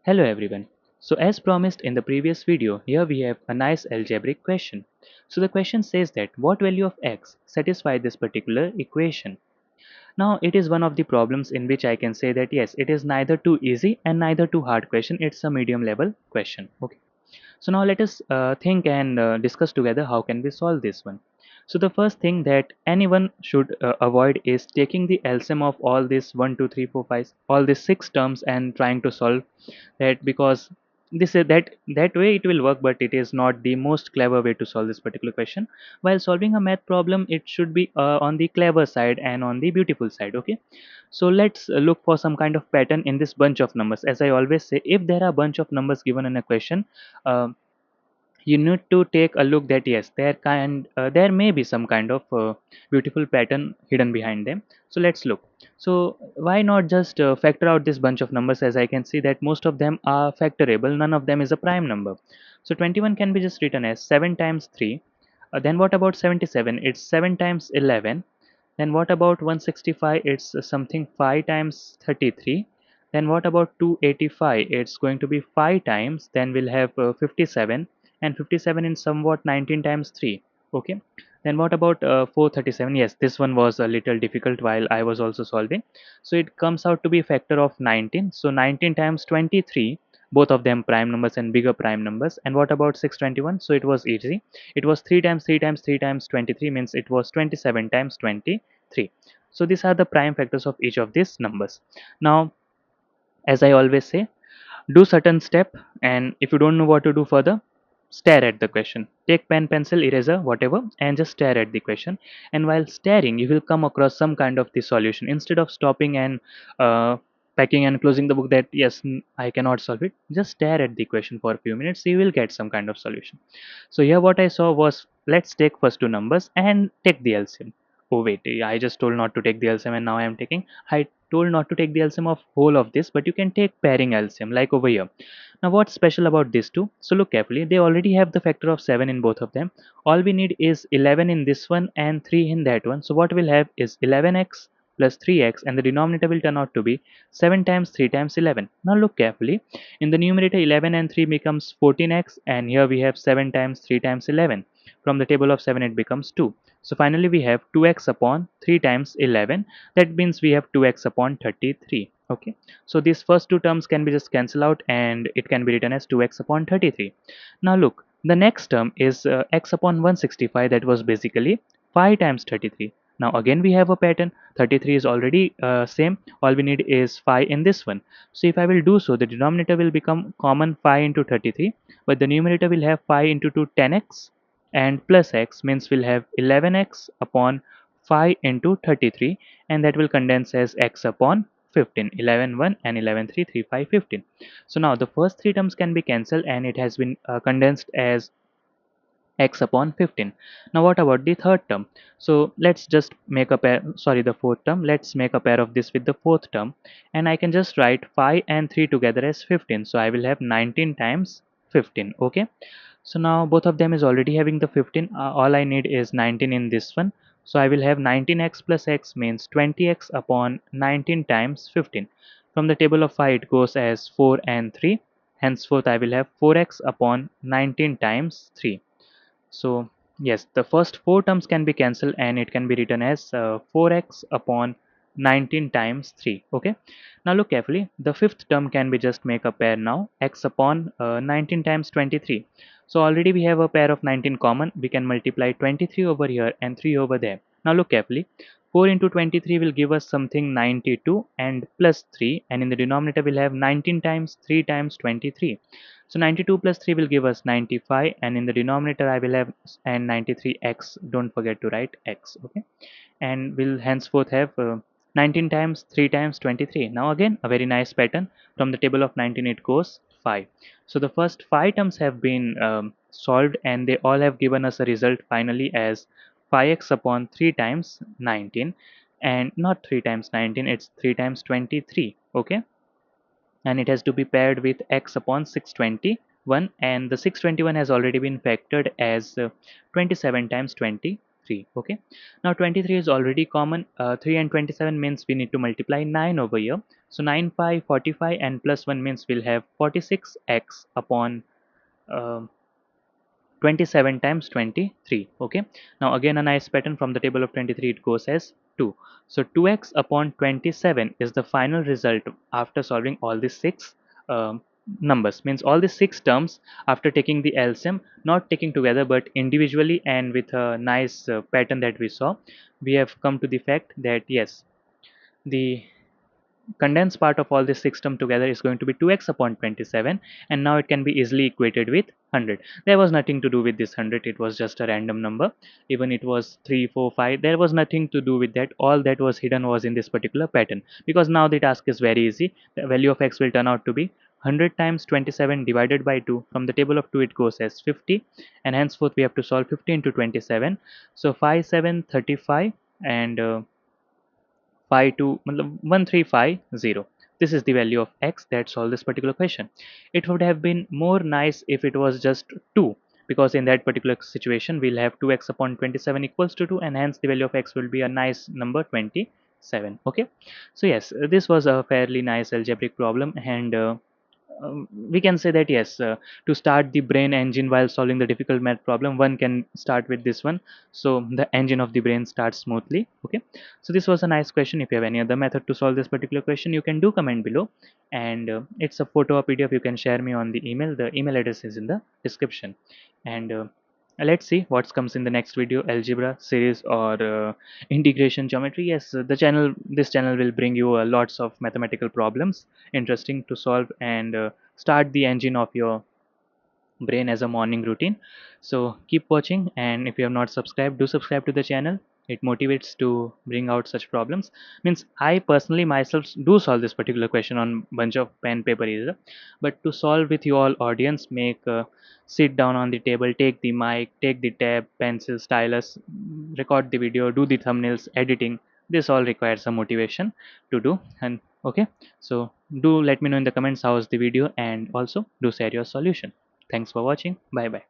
Hello everyone. So as promised in the previous video, here we have a nice algebraic question. So the question says that what value of x satisfy this particular equation? Now it is one of the problems in which I can say that yes, it is neither too easy and neither too hard question. It's a medium level question. Okay. So now let us think and discuss together how can we solve this one. So the first thing that anyone should avoid is taking the LCM of all this 1, 2, 3, 4, 5, all these 6 terms and trying to solve that, because this is that way it will work, but it is not the most clever way to solve this particular question. While solving a math problem, it should be on the clever side and on the beautiful side. Okay, so let's look for some kind of pattern in this bunch of numbers. As I always say, if there are bunch of numbers given in a question, uh, you need to take a look that yes, there may be some kind of beautiful pattern hidden behind them. So let's look. So why not just factor out this bunch of numbers? As I can see that most of them are factorable, none of them is a prime number. So 21 can be just written as 7 times 3. Then what about 77? It's 7 times 11. Then what about 165? It's something 5 times 33. Then what about 285? It's going to be 5 times. Then we'll have 57, and 57 in somewhat 19 times 3. Okay. Then what about 437? Yes, this one was a little difficult while I was also solving. So it comes out to be a factor of 19. So 19 times 23, both of them prime numbers and bigger prime numbers. And what about 621? So it was easy. It was 3 times 3 times 3 times 23, means it was 27 times 23. So these are the prime factors of each of these numbers. Now, as I always say, do certain step, and if you don't know what to do further, stare at the question. Take pen, pencil, eraser, whatever, and just stare at the question. And while staring, you will come across some kind of the solution. Instead of stopping and packing and closing the book that yes, I cannot solve it, just stare at the question for a few minutes. You will get some kind of solution. So here what I saw was, let's take first two numbers and take the LCM. Oh wait, I just told not to take the LCM and now I am taking. I told not to take the LCM of whole of this, but you can take pairing LCM like over here. Now what's special about these two? So look carefully, they already have the factor of 7 in both of them. All we need is 11 in this one and 3 in that one. So what we'll have is 11x plus 3x, and the denominator will turn out to be 7 times 3 times 11. Now look carefully, in the numerator 11 and 3 becomes 14x, and here we have 7 times 3 times 11. From the table of 7 it becomes 2. So finally we have 2x upon 3 times 11. That means we have 2x upon 33. Okay, so these first two terms can be just cancel out and it can be written as 2x upon 33. Now look, the next term is x upon 165, that was basically 5 times 33. Now again we have a pattern. 33 is already same. All we need is 5 in this one. So if I will do so, the denominator will become common 5 into 33, but the numerator will have 5 into 2 10x, and plus x means we'll have 11x upon 5 into 33, and that will condense as x upon 15. 11 1 and 11 3 3 5 15. So now the first three terms can be cancelled and it has been condensed as x upon 15. Now what about the third term? So let's just make a pair, sorry, the fourth term. Let's make a pair of this with the fourth term, and I can just write 5 and 3 together as 15. So I will have 19 times 15. Okay, so now both of them is already having the 15. All I need is 19 in this one. So I will have 19x plus x means 20x upon 19 times 15. From the table of 5 it goes as 4 and 3. Henceforth I will have 4x upon 19 times 3. So yes, the first four terms can be cancelled and it can be written as 4x upon 19 times 3. Okay, now look carefully, the fifth term can be just make a pair now, x upon 19 times 23. So already we have a pair of 19 common. We can multiply 23 over here and 3 over there. Now look carefully, 4 into 23 will give us something 92 and plus 3, and in the denominator we'll have 19 times 3 times 23. So 92 plus 3 will give us 95, and in the denominator I will have and 93x. Don't forget to write x. Okay, and we'll henceforth have 19 times 3 times 23. Now again a very nice pattern. From the table of 19 it goes 5. So the first 5 terms have been solved and they all have given us a result finally as 5x upon 3 times 19, and not 3 times 19, it's 3 times 23. Okay, and it has to be paired with x upon 621, and the 621 has already been factored as 27 times 20. 3. Okay, now 23 is already common. 3 and 27 means we need to multiply 9 over here. So 9 5 45 and plus 1 means we'll have 46x upon um 27 times 23. Okay, now again a nice pattern from the table of 23, it goes as 2. So 2x upon 27 is the final result after solving all these six um, numbers, means all these six terms after taking the LCM, not taking together but individually, and with a nice pattern that we saw, we have come to the fact that yes, the condensed part of all this system together is going to be 2x upon 27, and now it can be easily equated with 100. There was nothing to do with this 100, it was just a random number. Even it was 3 4 5, there was nothing to do with that. All that was hidden was in this particular pattern, because now the task is very easy. The value of x will turn out to be 100 times 27 divided by 2. From the table of 2 it goes as 50, and henceforth we have to solve 50 into 27. So 5 7 35, and 52 matlab 1350. This is the value of x that solved this particular question. It would have been more nice if it was just 2, because in that particular situation we'll have 2x upon 27 equals to 2, and hence the value of x will be a nice number 27. Okay, so yes, this was a fairly nice algebraic problem, and we can say that yes, to start the brain engine while solving the difficult math problem, one can start with this one, so the engine of the brain starts smoothly. Okay, so this was a nice question. If you have any other method to solve this particular question, you can do comment below, and it's a photo or PDF, you can share me on the email. The email address is in the description, and let's see what comes in the next video, algebra series or integration geometry. Yes, this channel will bring you lots of mathematical problems interesting to solve, and start the engine of your brain as a morning routine. So keep watching, and if you have not subscribed, do subscribe to the channel. It motivates to bring out such problems. Means I personally myself do solve this particular question on bunch of pen paper eraser, but to solve with you all audience, make sit down on the table, take the mic, take the tab, pencil, stylus, record the video, do the thumbnails, editing. This all requires some motivation to do. And okay, so do let me know in the comments how's the video, and also do share your solution. Thanks for watching. Bye bye.